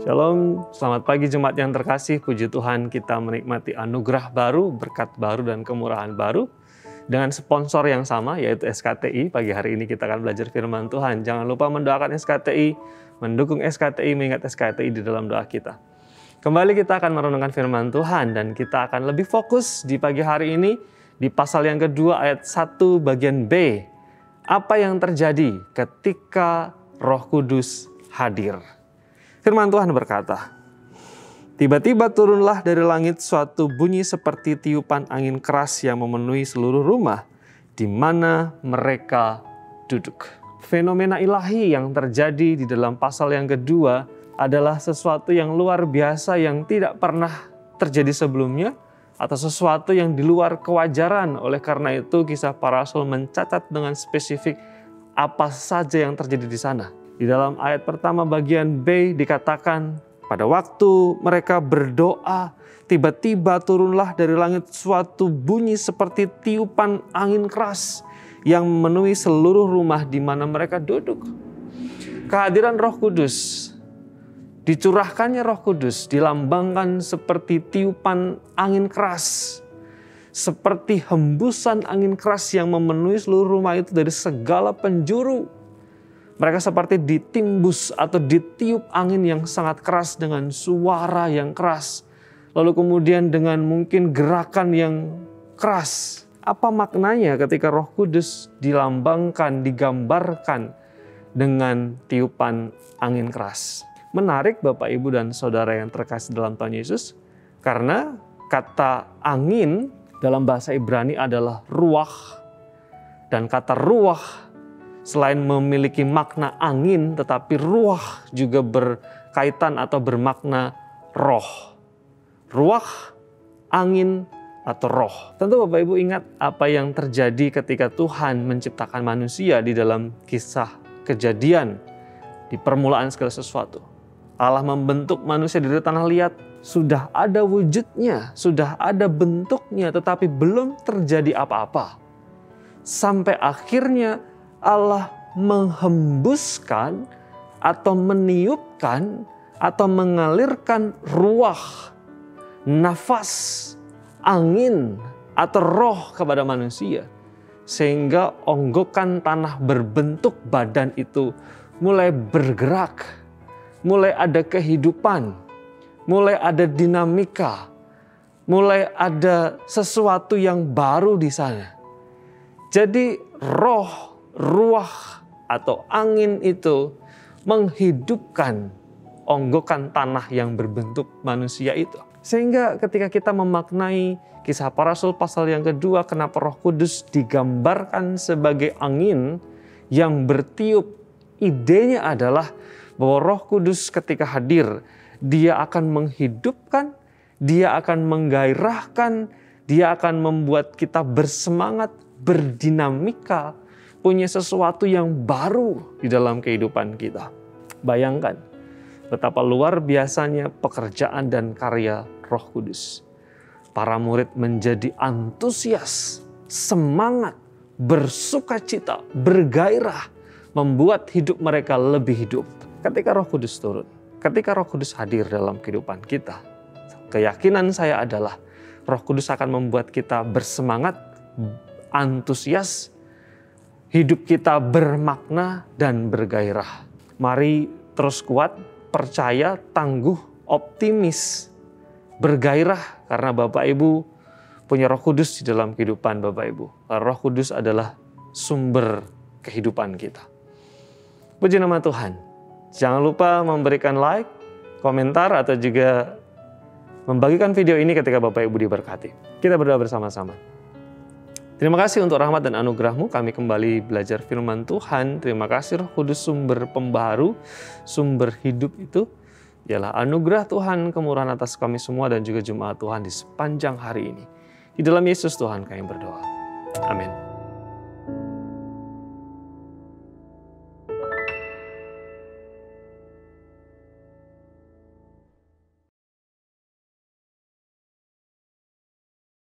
Shalom, selamat pagi jemaat yang terkasih. Puji Tuhan kita menikmati anugerah baru, berkat baru dan kemurahan baru. Dengan sponsor yang sama yaitu SKTI. Pagi hari ini kita akan belajar firman Tuhan. Jangan lupa mendoakan SKTI, mendukung SKTI, mengingat SKTI di dalam doa kita. Kembali kita akan merenungkan firman Tuhan dan kita akan lebih fokus di pagi hari ini di pasal yang kedua ayat 1 bagian B. Apa yang terjadi ketika Roh Kudus hadir? Firman Tuhan berkata, tiba-tiba turunlah dari langit suatu bunyi seperti tiupan angin keras yang memenuhi seluruh rumah di mana mereka duduk. Fenomena ilahi yang terjadi di dalam pasal yang kedua adalah sesuatu yang luar biasa yang tidak pernah terjadi sebelumnya atau sesuatu yang di luar kewajaran. Oleh karena itu Kisah Para Rasul mencatat dengan spesifik apa saja yang terjadi di sana. Di dalam ayat pertama bagian B dikatakan, pada waktu mereka berdoa, tiba-tiba turunlah dari langit suatu bunyi seperti tiupan angin keras yang memenuhi seluruh rumah di mana mereka duduk. Kehadiran Roh Kudus, dicurahkannya Roh Kudus dilambangkan seperti tiupan angin keras, seperti hembusan angin keras yang memenuhi seluruh rumah itu dari segala penjuru. Mereka seperti ditimbus atau ditiup angin yang sangat keras dengan suara yang keras. Lalu kemudian dengan mungkin gerakan yang keras. Apa maknanya ketika Roh Kudus dilambangkan, digambarkan dengan tiupan angin keras? Menarik Bapak, Ibu, dan Saudara yang terkasih dalam Tuhan Yesus. Karena kata angin dalam bahasa Ibrani adalah ruach. Dan kata ruach selain memiliki makna angin, tetapi ruah juga berkaitan atau bermakna roh. Ruah, angin, atau roh. Tentu Bapak Ibu ingat apa yang terjadi ketika Tuhan menciptakan manusia di dalam kisah Kejadian. Di permulaan segala sesuatu. Allah membentuk manusia dari tanah liat. Sudah ada wujudnya, sudah ada bentuknya, tetapi belum terjadi apa-apa. Sampai akhirnya Allah menghembuskan atau meniupkan atau mengalirkan ruah, nafas, angin atau roh kepada manusia. Sehingga onggokan tanah berbentuk badan itu mulai bergerak, mulai ada kehidupan, mulai ada dinamika, mulai ada sesuatu yang baru di sana. Jadi roh, ruah atau angin itu menghidupkan onggokan tanah yang berbentuk manusia itu. Sehingga ketika kita memaknai Kisah Para Rasul pasal yang kedua, kenapa Roh Kudus digambarkan sebagai angin yang bertiup. Idenya adalah bahwa Roh Kudus ketika hadir, dia akan menghidupkan, dia akan menggairahkan, dia akan membuat kita bersemangat, berdinamika, punya sesuatu yang baru di dalam kehidupan kita. Bayangkan betapa luar biasanya pekerjaan dan karya Roh Kudus. Para murid menjadi antusias, semangat, bersukacita, bergairah, membuat hidup mereka lebih hidup. Ketika Roh Kudus turun, ketika Roh Kudus hadir dalam kehidupan kita, keyakinan saya adalah Roh Kudus akan membuat kita bersemangat, antusias, hidup kita bermakna dan bergairah. Mari terus kuat, percaya, tangguh, optimis, bergairah karena Bapak Ibu punya Roh Kudus di dalam kehidupan Bapak Ibu. Karena Roh Kudus adalah sumber kehidupan kita. Puji nama Tuhan. Jangan lupa memberikan like, komentar, atau juga membagikan video ini ketika Bapak Ibu diberkati. Kita berdoa bersama-sama. Terima kasih untuk rahmat dan anugerah-Mu, kami kembali belajar firman Tuhan. Terima kasih Roh Kudus, sumber pembaharu, sumber hidup itu. Ialah anugerah Tuhan, kemurahan atas kami semua dan juga jemaat Tuhan di sepanjang hari ini. Di dalam Yesus Tuhan kami berdoa. Amin.